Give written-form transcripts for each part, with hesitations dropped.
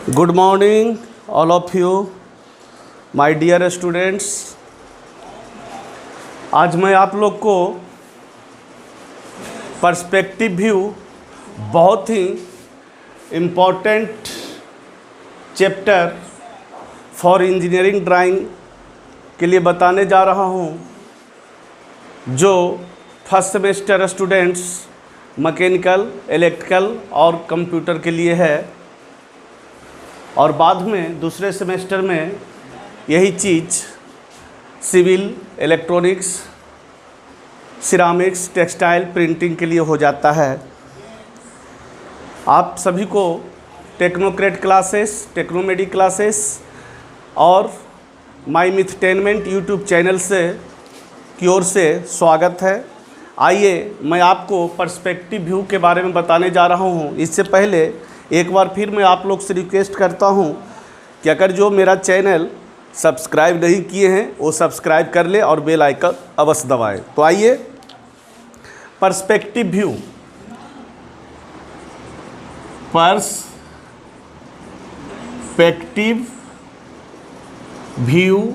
Good morning all of you my dear students. आज मैं आप लोग को पर्सपेक्टिव व्यू बहुत ही important chapter for engineering drawing के लिए बताने जा रहा हूँ, जो first semester students mechanical, electrical और कंप्यूटर के लिए है, और बाद में दूसरे सेमेस्टर में यही चीज़ civil, electronics, ceramics, textile, printing के लिए हो जाता है। आप सभी को टेक्नोक्रेट क्लासेस, टेक्नोमेडी क्लासेस और माई मिथटेनमेंट यूट्यूब चैनल से की ओर से स्वागत है। आइए मैं आपको पर्सपेक्टिव व्यू के बारे में बताने जा रहा हूँ। इससे पहले एक बार फिर मैं आप लोग से रिक्वेस्ट करता हूँ कि अगर जो मेरा चैनल सब्सक्राइब नहीं किए हैं वो सब्सक्राइब कर ले और बेल आइकन अवश्य दबाएं। तो आइए पर्सपेक्टिव व्यू, पर्सपेक्टिव व्यू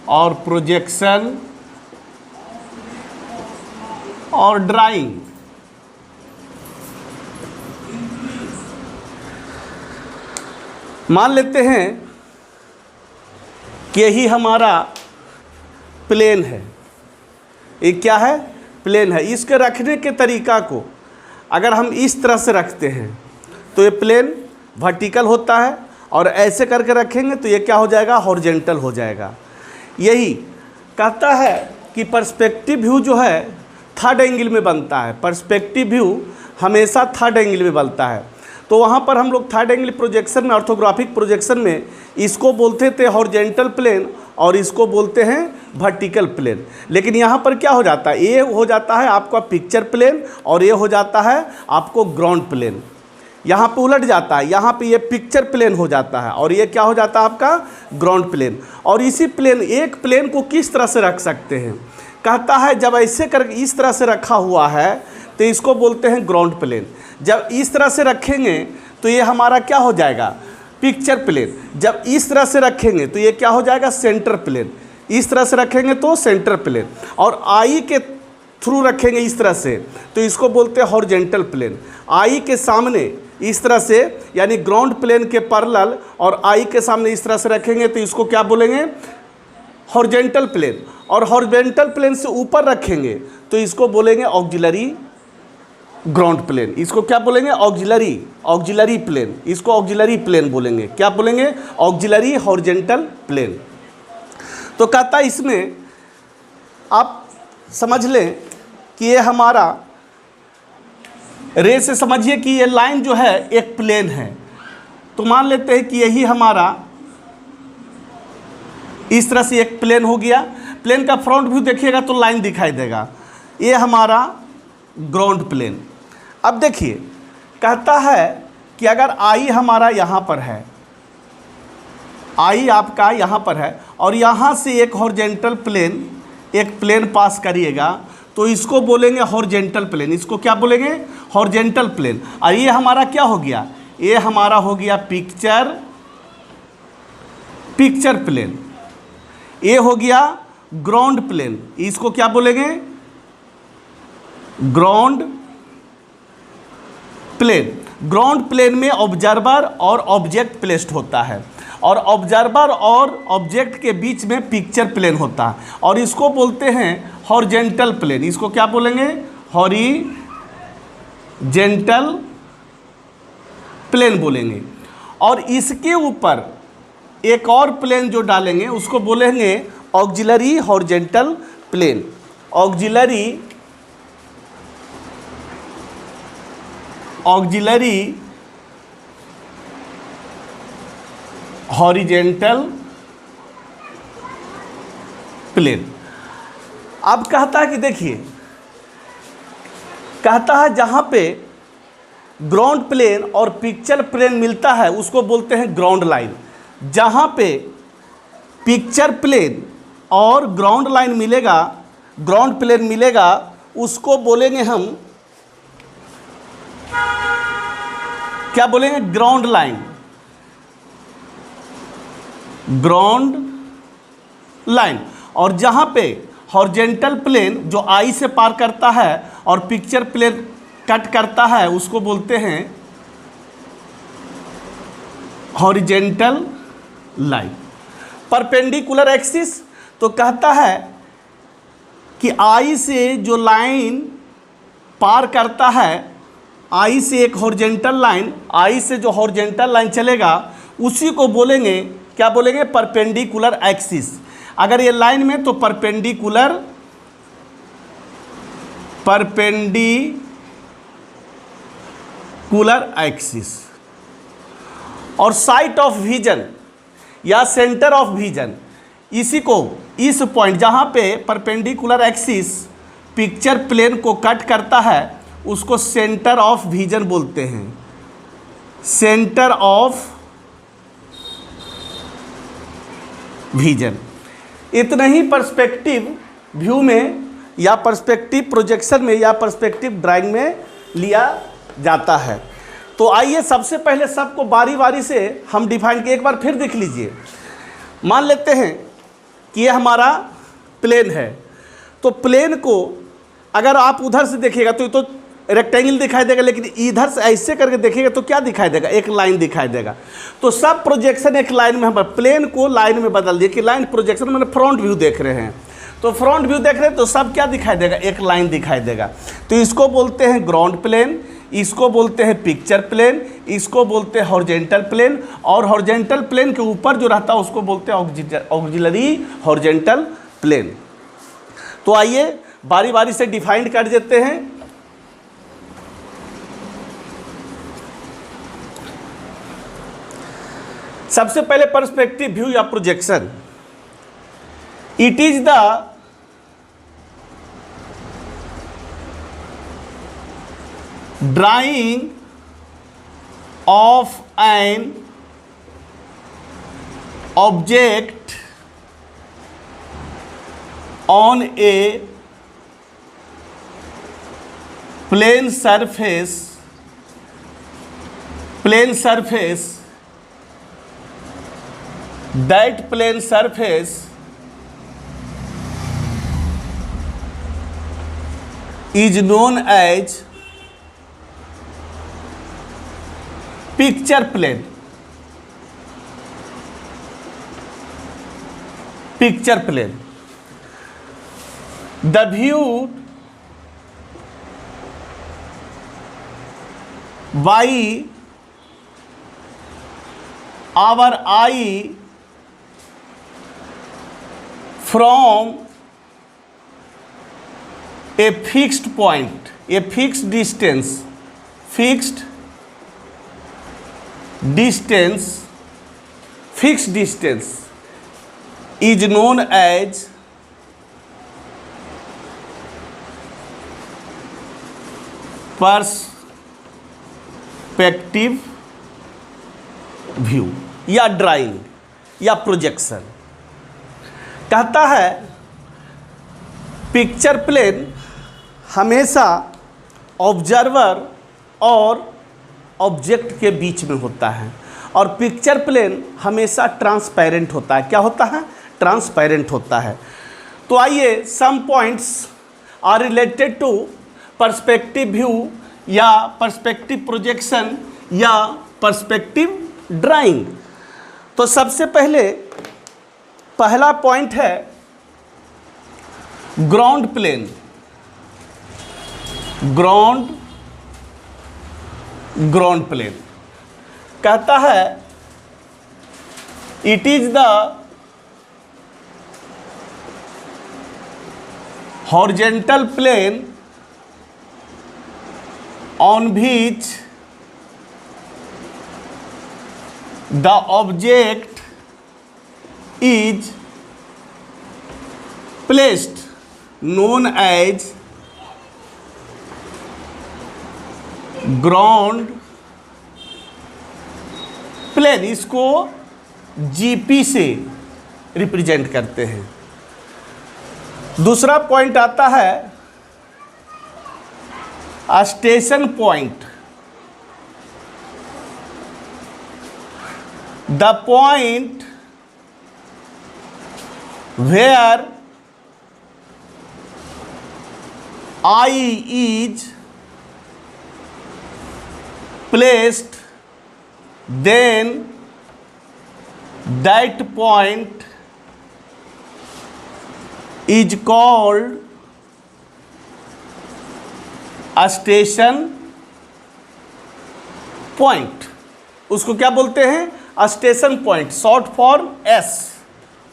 और प्रोजेक्शन और ड्राइंग। मान लेते हैं कि यही हमारा प्लेन है। ये क्या है? प्लेन है। इसके रखने के तरीका को अगर हम इस तरह से रखते हैं तो ये प्लेन वर्टिकल होता है, और ऐसे करके रखेंगे तो ये क्या हो जाएगा? हॉरिजॉन्टल हो जाएगा। यही कहता है कि पर्सपेक्टिव व्यू जो है थर्ड एंगल में बनता है। पर्सपेक्टिव व्यू हमेशा थर्ड एंगल में बनता है। तो वहाँ पर हम लोग थर्ड एंगल प्रोजेक्शन में, ऑर्थोग्राफिक प्रोजेक्शन में इसको बोलते थे हॉरिजॉन्टल प्लेन और इसको बोलते हैं वर्टिकल प्लेन। लेकिन यहाँ पर क्या हो जाता है? ये हो जाता है आपका पिक्चर प्लेन और ये हो जाता है आपको ग्राउंड प्लेन। यहाँ पे उलट जाता है, यहाँ पे ये पिक्चर प्लेन हो जाता है और ये क्या हो जाता है? आपका ग्राउंड प्लेन। और इसी प्लेन, एक प्लेन को किस तरह से रख सकते हैं? कहता है जब ऐसे कर इस तरह से रखा हुआ है तो इसको बोलते हैं ग्राउंड प्लेन। जब इस तरह से रखेंगे तो ये हमारा क्या हो जाएगा? Picture plane. जब इस तरह से रखेंगे तो ये क्या हो जाएगा? Centre plane. इस तरह से रखेंगे तो सेंटर प्लेन, और आई के थ्रू रखेंगे इस तरह से तो इसको बोलते हैं हॉरिजॉन्टल प्लेन। आई के सामने इस तरह से, यानी ग्राउंड प्लेन के पैरेलल, और आई के सामने इस तरह से रखेंगे तो इसको क्या बोलेंगे? Horizontal plane. और हॉरिजॉन्टल प्लेन से ऊपर रखेंगे तो इसको बोलेंगे ऑक्सिलरी ग्राउंड प्लेन। इसको क्या बोलेंगे? Auxiliary plane. इसको ऑक्सिलरी प्लेन बोलेंगे। क्या बोलेंगे? Auxiliary horizontal plane. तो कहता है इसमें आप समझ लें कि ये हमारा रे से समझिए कि ये लाइन जो है एक प्लेन है। तो मान लेते हैं कि यही हमारा इस तरह से एक प्लेन हो गया। प्लेन का फ्रंट व्यू देखिएगा तो लाइन दिखाई देगा। ये हमारा ग्राउंड प्लेन। अब देखिए कहता है कि अगर आई हमारा यहाँ पर है, आई आपका यहाँ पर है, और यहाँ से एक हॉरिजॉन्टल प्लेन, एक प्लेन पास करिएगा तो इसको बोलेंगे हॉरिजॉन्टल प्लेन। इसको क्या बोलेंगे? Horizontal plane. और ये हमारा क्या हो गया? ये हमारा हो गया पिक्चर प्लेन। ये हो गया ग्राउंड प्लेन। इसको क्या बोलेंगे? Ground plane. ग्राउंड प्लेन में ऑब्जर्वर और ऑब्जेक्ट प्लेस्ड होता है, और ऑब्जर्वर और ऑब्जेक्ट के बीच में पिक्चर प्लेन होता है, और इसको बोलते हैं हॉरिजॉन्टल प्लेन। इसको क्या बोलेंगे? हॉरिजॉन्टल प्लेन बोलेंगे। और इसके ऊपर एक और प्लेन जो डालेंगे उसको बोलेंगे auxiliary horizontal plane. Auxiliary horizontal plane. अब कहता है कि देखिए, कहता है जहाँ पे ग्राउंड प्लेन और पिक्चर प्लेन मिलता है उसको बोलते हैं ग्राउंड लाइन। जहाँ पे पिक्चर प्लेन और ग्राउंड लाइन मिलेगा, ग्राउंड प्लेन मिलेगा, उसको बोलेंगे हम, क्या बोलेंगे? Ground line. Ground line. और जहाँ पे हॉरिजेंटल प्लेन जो आई से पार करता है और पिक्चर प्लेन कट करता है उसको बोलते हैं हॉरिजेंटल लाइन। परपेंडिकुलर एक्सिस तो कहता है कि आई से जो लाइन पार करता है, आई से एक हॉरिजेंटल लाइन, आई से जो हॉरिजेंटल लाइन चलेगा उसी को बोलेंगे, क्या बोलेंगे, परपेंडिकुलर एक्सिस। अगर ये लाइन में तो परपेंडिकुलर एक्सिस। और साइट ऑफ विजन या सेंटर ऑफ विजन, इसी को, इस पॉइंट जहाँ पे परपेंडिकुलर एक्सिस पिक्चर प्लेन को कट करता है उसको सेंटर ऑफ विजन बोलते हैं। Centre of vision. इतना ही पर्सपेक्टिव व्यू में या पर्सपेक्टिव प्रोजेक्शन में या पर्सपेक्टिव ड्राइंग में लिया जाता है। तो आइए सबसे पहले सबको बारी बारी से हम डिफाइन किए, एक बार फिर देख लीजिए। मान लेते हैं कि ये हमारा प्लेन है, तो प्लेन को अगर आप उधर से देखिएगा तो रेक्टेंगल दिखाई देगा, लेकिन इधर से ऐसे करके देखिएगा तो क्या दिखाई देगा, एक लाइन दिखाई देगा। तो सब प्रोजेक्शन एक लाइन में, हम प्लेन को लाइन में बदल दिए कि लाइन प्रोजेक्शन मैंने फ्रंट व्यू देख रहे हैं, तो फ्रंट व्यू देख रहे हैं तो सब क्या दिखाई देगा, एक लाइन दिखाई देगा। तो इसको बोलते हैं ग्राउंड प्लेन, इसको बोलते हैं पिक्चर प्लेन, इसको बोलते हैं हॉरिजेंटल प्लेन, और हॉरिजेंटल प्लेन के ऊपर जो रहता है उसको बोलते हैं ऑक्सिलरी हॉरिजेंटल प्लेन। तो आइए बारी बारी से डिफाइन कर देते हैं। सबसे पहले पर्सपेक्टिव व्यू या projection, it is the drying of an object on A plane surface, that plane surface is known as picture plane. Picture plane. The view by our eye from a fixed point, a fixed distance is known as perspective view या drawing या projection. कहता है picture plane हमेशा observer और object के बीच में होता है, और पिक्चर प्लेन हमेशा ट्रांसपेरेंट होता है। क्या होता है? ट्रांसपेरेंट होता है। तो आइए some points are related to perspective view या पर्सपेक्टिव प्रोजेक्शन या पर्सपेक्टिव ड्राइंग। तो सबसे पहला पॉइंट है ग्राउंड प्लेन। ग्राउंड प्लेन कहता है it is the horizontal plane on which the object is placed, known as ground plane. इसको GP से रिप्रेजेंट करते हैं। दूसरा पॉइंट आता है station point. The point where I is placed, then that point is called a station point. उसको क्या बोलते हैं? Station point, short for S,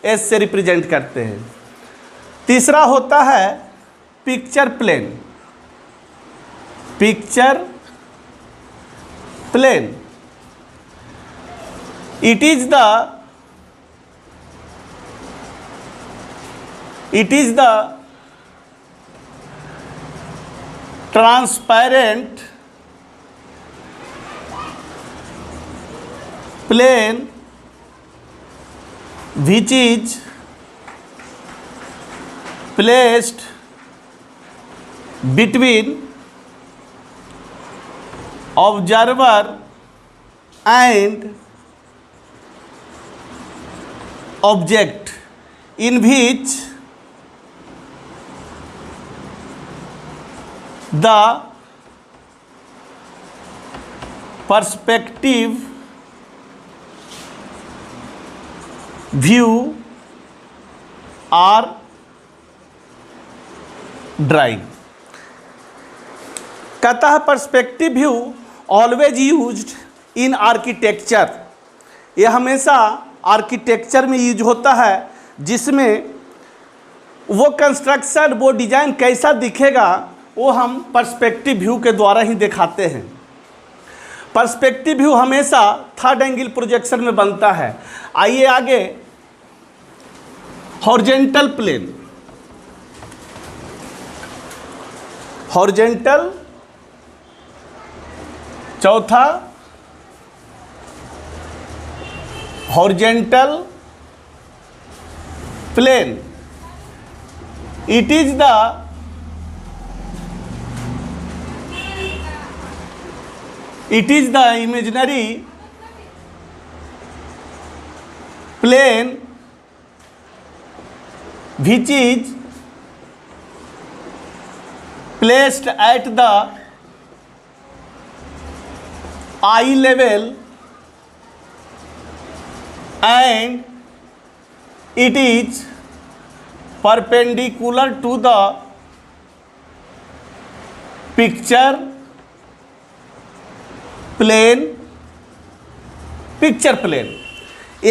S से रिप्रेजेंट करते हैं। तीसरा होता है picture plane. Picture plane, it is the transparent plane which is placed between observer and object, in which the perspective view are drawing। कहता है perspective view always used in architecture. ये हमेशा आर्किटेक्चर में यूज होता है, जिसमें वो construction, वो डिजाइन कैसा दिखेगा वो हम पर्सपेक्टिव व्यू के द्वारा ही दिखाते हैं। पर्सपेक्टिव व्यू हमेशा थर्ड एंगल प्रोजेक्शन में बनता है। आइए आगे, हॉरिजॉन्टल प्लेन। हॉरिजॉन्टल, चौथा horizontal plane, it is the imaginary plane which is placed at the eye level and it is perpendicular to the picture plane. Picture plane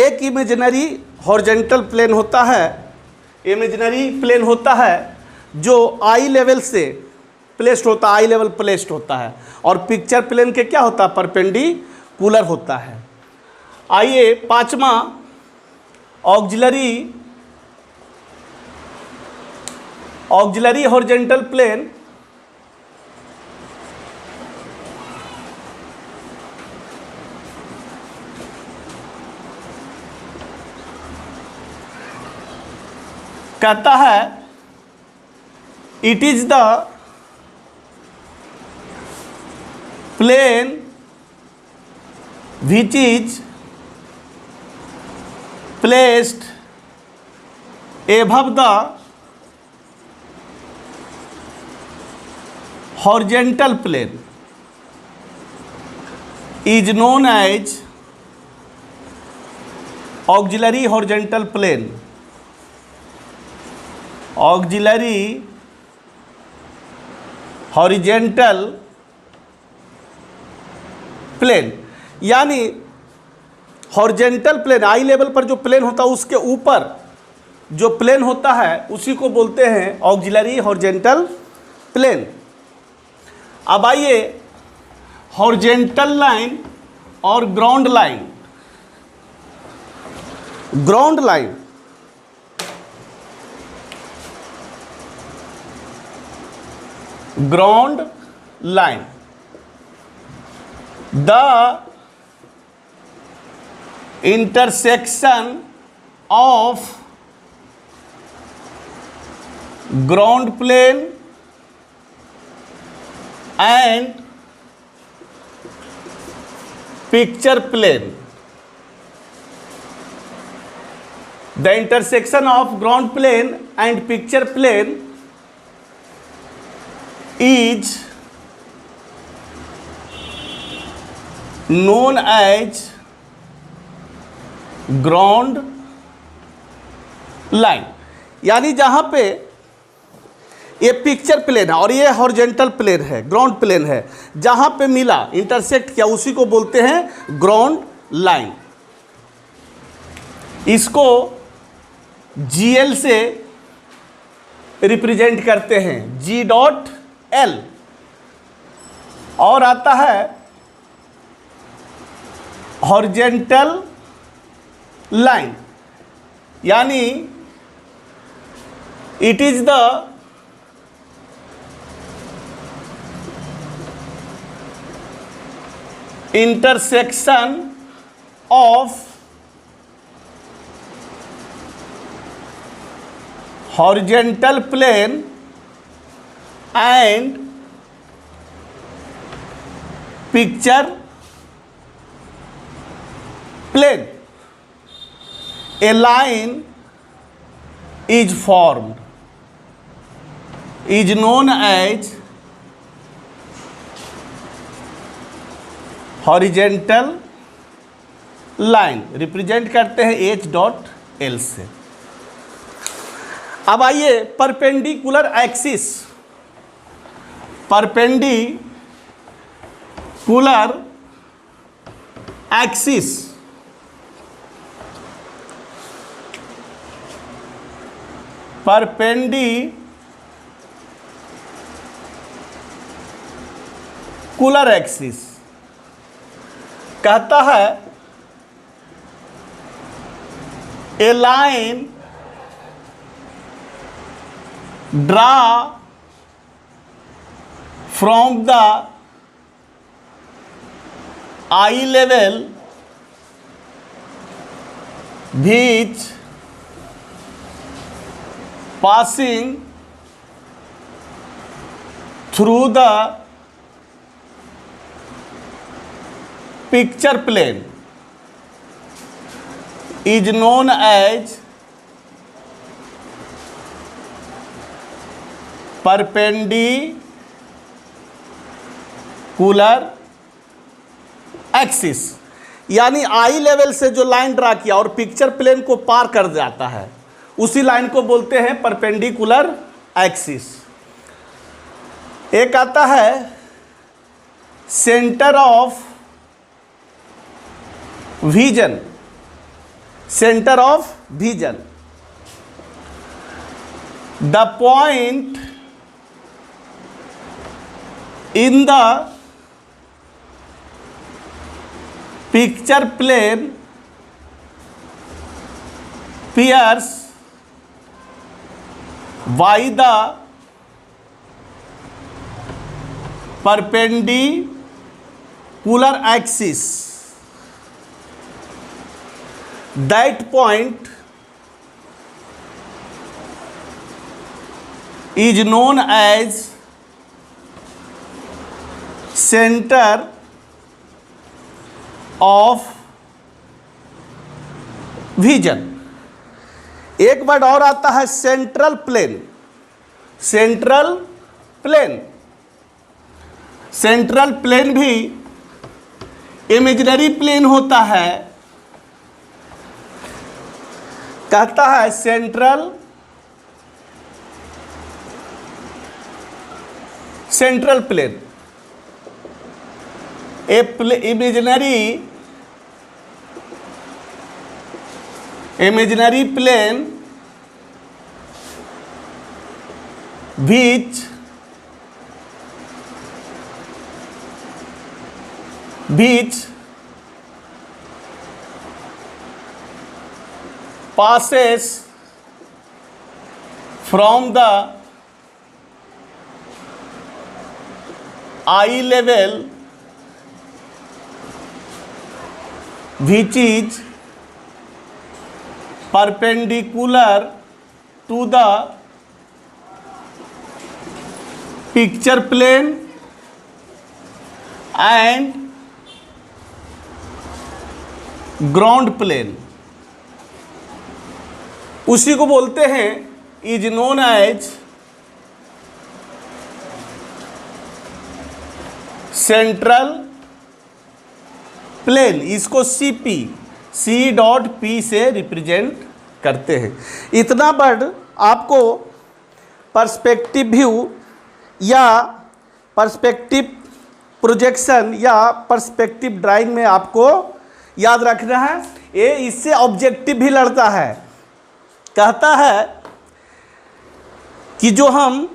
एक imaginary horizontal plane होता है, imaginary plane होता है जो आई level से placed होता है, आई level placed होता है, और पिक्चर प्लेन के क्या होता है? परपेंडिकुलर होता है। आइए पांचवा, ऑक्सिलरी हॉरिजॉन्टल प्लेन। कहता है it is the plane which is placed above the horizontal plane is known as auxiliary horizontal plane. Auxiliary horizontal plane यानी हॉरिजॉन्टल प्लेन, आई लेवल पर जो प्लेन होता है उसके ऊपर जो प्लेन होता है उसी को बोलते हैं ऑक्सिलरी हॉरिजॉन्टल प्लेन। अब आइए हॉरिजॉन्टल लाइन और ground line. Ground line ground line, the intersection of ground plane and picture plane The intersection of ground plane and picture plane is known as ground line. यानी जहाँ पे ये picture plane है और ये horizontal plane है, ground plane है, जहाँ पे मिला इंटरसेक्ट किया उसी को बोलते हैं ग्राउंड लाइन। इसको GL से रिप्रेजेंट करते हैं, G.L। और आता है हॉरिजॉन्टल लाइन, यानी it is the intersection of horizontal plane and picture plane. A line is formed, is known as horizontal line, represent करते हैं H.L से। अब आइए perpendicular axis, perpendicular axis perpendicular axis कहता है a line draw from the eye level which passing through the picture plane is known as perpendicular axis. यानी आई level से जो लाइन ड्रा किया और पिक्चर प्लेन को पार कर जाता है उसी लाइन को बोलते हैं परपेंडिकुलर एक्सिस। एक आता है centre of vision, centre of vision, the point in the picture plane pierce by the perpendicular axis. That point is known as center of vision। एक वर्ड और आता है central plane, central plane. Central plane भी imaginary plane होता है, कहता है central plane imaginary plane which passes from the eye level which is perpendicular to the picture plane and ground plane उसी को बोलते हैं is known as central plane. इसको C.P से रिप्रेजेंट करते हैं। इतना वर्ड आपको पर्सपेक्टिव व्यू या पर्सपेक्टिव प्रोजेक्शन या पर्सपेक्टिव ड्राइंग में आपको याद रखना है। ये इससे ऑब्जेक्टिव भी लड़ता है, कहता है कि जो हम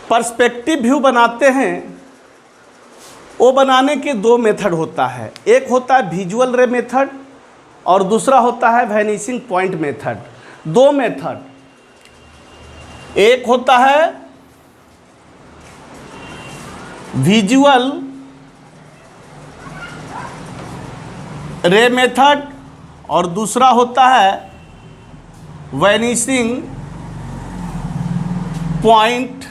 पर्सपेक्टिव व्यू बनाते हैं वो बनाने के दो मेथड होता है। एक होता है विजुअल रे मेथड और दूसरा होता है वैनिशिंग पॉइंट मेथड। दो मेथड, एक होता है विजुअल रे मेथड और दूसरा होता है वैनिशिंग पॉइंट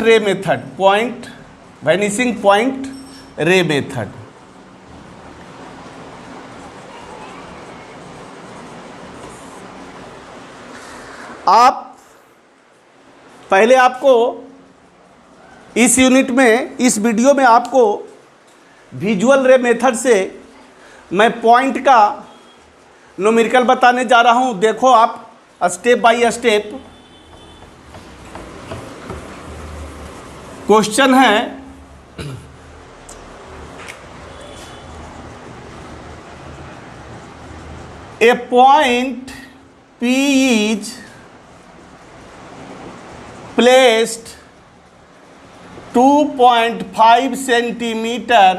रे मेथड। वैनिशिंग पॉइंट रे मेथड। आप पहले आपको इस यूनिट में, इस वीडियो में आपको विजुअल रे मेथड से मैं पॉइंट का न्यूमेरिकल बताने जा रहा हूं। देखो आप स्टेप बाय स्टेप। क्वेश्चन है ए point P is placed 2.5 centimeter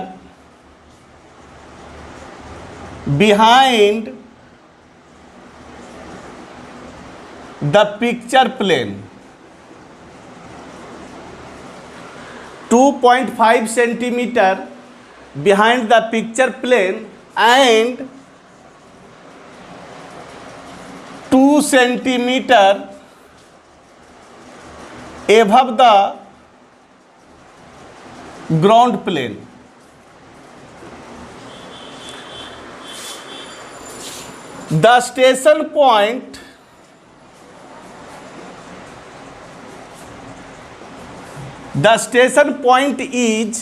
behind the picture plane। 2.5 centimeter behind the picture plane and 2 centimeter above the ground plane। The station point is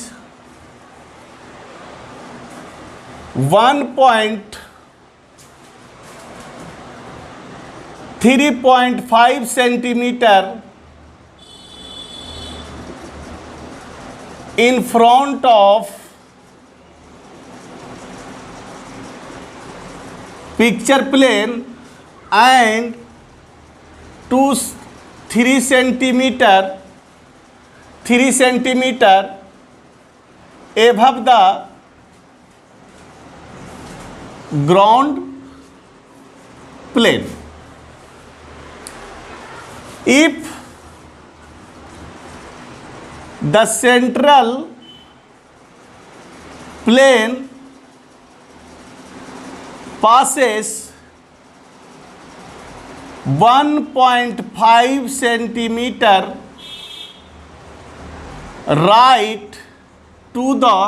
3.5 centimeter in front of picture plane and 3 centimeter above the ground plane। If the central plane passes 1.5 centimeter right to the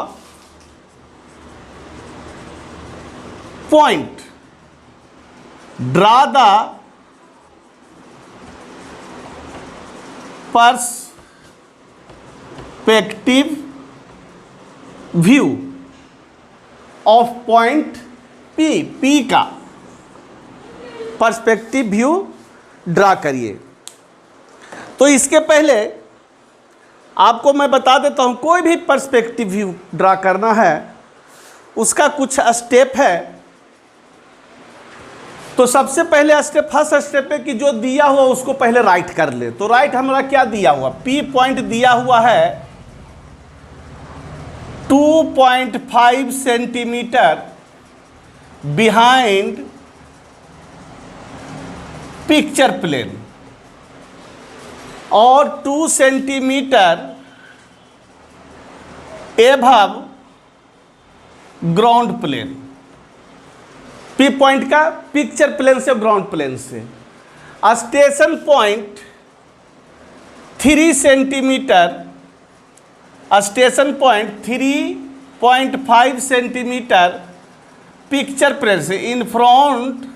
point, draw the perspective view of point P का perspective view draw करिए। तो इसके पहले आपको मैं बता देता हूं, कोई भी पर्सपेक्टिव व्यू ड्रा करना है उसका कुछ स्टेप है। तो सबसे पहले स्टेप, फर्स्ट स्टेप है कि जो दिया हुआ उसको पहले राइट कर ले। तो राइट हमारा क्या दिया हुआ, P पॉइंट दिया हुआ है 2.5 सेंटीमीटर बिहाइंड पिक्चर प्लेन और 2 centimetre above ground plane. P point का पिक्चर प्लेन से ग्राउंड प्लेन से। Station point 3 centimetre, station point 3.5 centimetre picture plane से, in front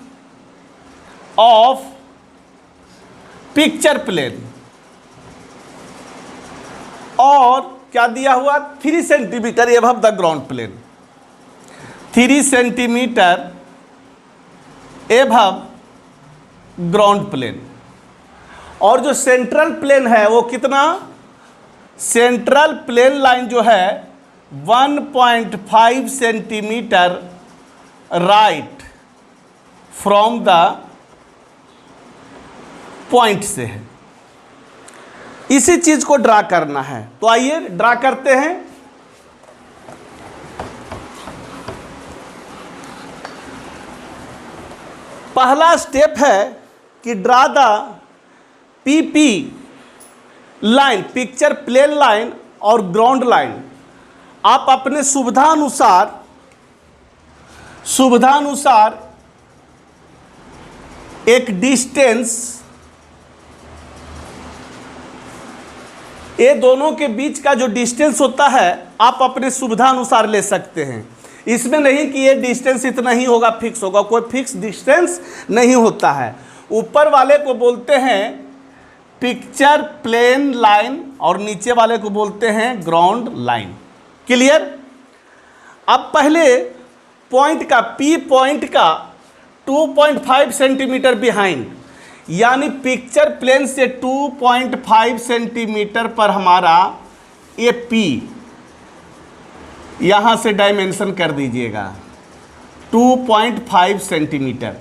of picture plane, और क्या दिया हुआ 3 centimetre above the ground plane, 3 centimetre above ground plane. और जो सेंट्रल प्लेन है वो कितना, सेंट्रल प्लेन लाइन जो है 1.5 centimetre right from the point से है। इसी चीज को ड्रा करना है, तो आइए ड्रा करते हैं। पहला स्टेप है कि draw the PP line, picture plane line और ग्राउंड लाइन। आप अपने सुविधानुसार एक डिस्टेंस, ये दोनों के बीच का जो डिस्टेंस होता है आप अपने सुविधा अनुसार ले सकते हैं। इसमें नहीं कि ये डिस्टेंस इतना ही होगा, फिक्स होगा, कोई फिक्स डिस्टेंस नहीं होता है। ऊपर वाले को बोलते हैं पिक्चर प्लेन लाइन और नीचे वाले को बोलते हैं ग्राउंड लाइन। क्लियर। अब पहले पॉइंट का, पी पॉइंट का 2.5 सेंटीमीटर बिहाइंड, यानी पिक्चर प्लेन से 2.5 सेंटीमीटर पर हमारा ये पी, यहाँ से डायमेंशन कर दीजिएगा 2.5 सेंटीमीटर,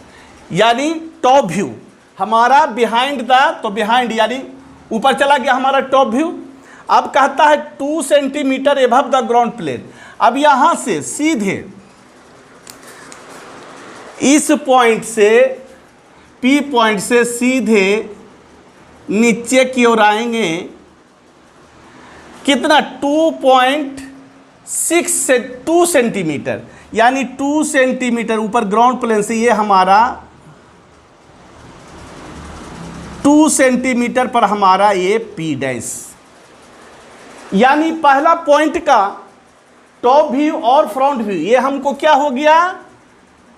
यानी टॉप व्यू हमारा बिहाइंड द, तो बिहाइंड यानी ऊपर चला गया हमारा टॉप व्यू। अब कहता है 2 centimetre above the ground plane. अब यहाँ से सीधे इस पॉइंट से, पी पॉइंट से सीधे नीचे की ओर आएंगे, कितना 2 सेंटीमीटर, यानी 2 सेंटीमीटर ऊपर ग्राउंड प्लेन से ये हमारा 2 सेंटीमीटर पर हमारा ये पी डैश, यानी पहला पॉइंट का टॉप व्यू और फ्रंट व्यू, ये हमको क्या हो गया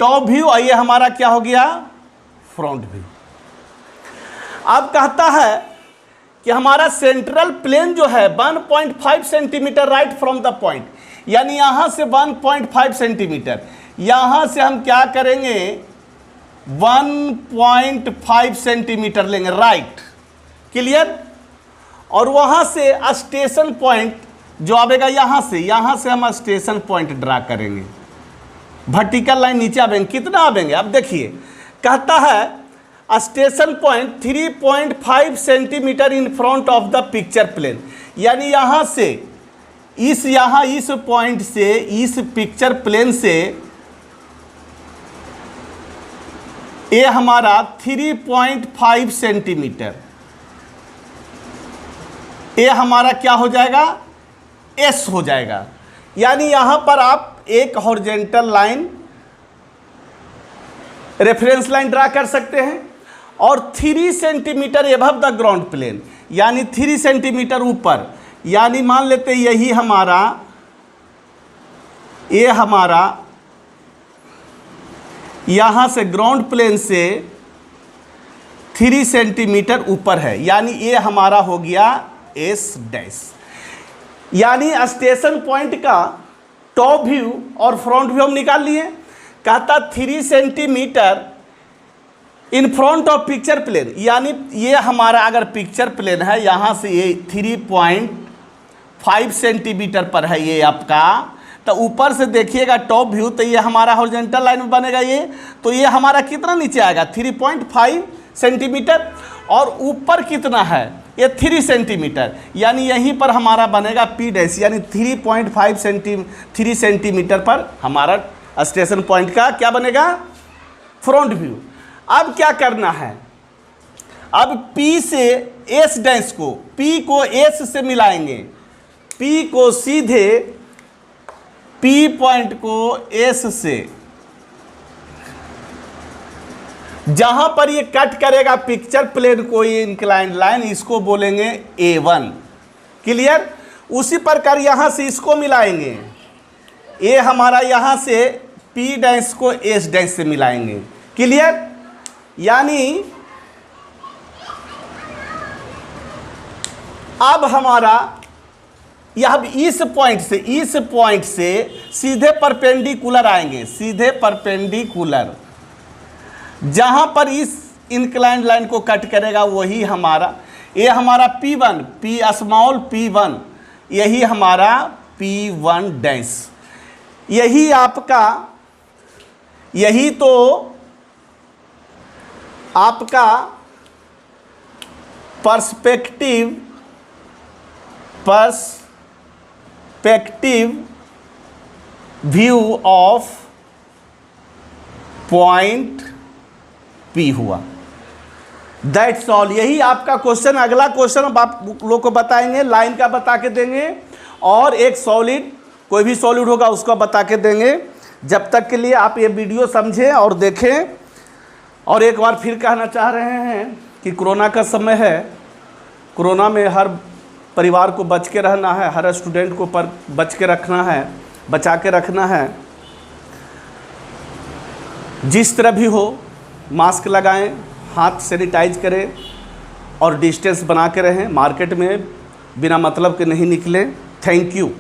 टॉप व्यू, और ये हमारा क्या हो गया फ्रंट व्यू। अब कहता है कि हमारा सेंट्रल प्लेन जो है 1.5 centimetre right from the point, यानी यहां से 1.5 सेंटीमीटर, यहां से हम क्या करेंगे 1.5 सेंटीमीटर लेंगे राइट। क्लियर। और वहां से स्टेशन पॉइंट जो आवेगा, यहां से हम स्टेशन पॉइंट ड्रा करेंगे। वर्टिकल लाइन नीचे आवेंगे, कितना आवेंगे अब देखिए, कहता है station point 3.5 centimetre in front of the picture plane, यानी यहाँ से इस पॉइंट से, इस पिक्चर प्लेन से ये हमारा 3.5 सेंटीमीटर, ये हमारा क्या हो जाएगा एस हो जाएगा। यानी यहाँ पर आप एक horizontal line, reference line draw कर सकते हैं, और 3 centimetre above the ground plane, यानी 3 सेंटीमीटर ऊपर, यानी मान लेते यही हमारा, ये हमारा यहाँ से ग्राउंड प्लेन से 3 सेंटीमीटर ऊपर है, यानी ये हमारा हो गया एस डैश। यानी स्टेशन पॉइंट का टॉप व्यू और फ्रंट व्यू हम निकाल लिए। कहता 3 centimetre in front of picture plane, यानी ये हमारा अगर पिक्चर प्लेन है, यहाँ से ये 3.5 सेंटीमीटर पर है ये आपका, तो ऊपर से देखिएगा टॉप व्यू, तो ये हमारा हॉरिजॉन्टल लाइन में बनेगा ये, तो ये हमारा कितना नीचे आएगा 3.5 सेंटीमीटर, और ऊपर कितना है ये 3 सेंटीमीटर, यानी यहीं पर हमारा बनेगा पी डैश, यानी 3 सेंटीमीटर पर हमारा स्टेशन पॉइंट का क्या बनेगा फ्रंट व्यू। अब क्या करना है, अब P से एस डैश को, P को एस से मिलाएंगे, P को सीधे P पॉइंट को एस से, जहां पर ये कट करेगा पिक्चर प्लेन को, ये इंक्लाइंड लाइन, इसको बोलेंगे A1। क्लियर। उसी प्रकार यहां से इसको मिलाएंगे, ये हमारा यहाँ से P डैश को S डैश से मिलाएंगे। क्लियर? यानी अब हमारा यह इस पॉइंट से सीधे परपेंडिकुलर आएंगे, सीधे परपेंडिकुलर, जहां पर इस इंक्लाइंड लाइन को कट करेगा वही हमारा, ये हमारा P1, P स्मॉल P1, यही हमारा P1 डैश, यही आपका, यही तो आपका perspective view of point P हुआ। That's all. यही आपका क्वेश्चन, अगला क्वेश्चन अब आप लोग को बताएंगे, लाइन का बता के देंगे और एक सॉलिड, कोई भी सॉलिड होगा उसका बता के देंगे। जब तक के लिए आप ये वीडियो समझें और देखें। और एक बार फिर कहना चाह रहे हैं कि कोरोना का समय है, कोरोना में हर परिवार को बच के रहना है, हर स्टूडेंट को बच के रखना है, बचा के रखना है। जिस तरह भी हो मास्क लगाएं, हाथ सैनिटाइज करें और डिस्टेंस बना के रहें। मार्केट में बिना मतलब के नहीं निकलें। Thank you.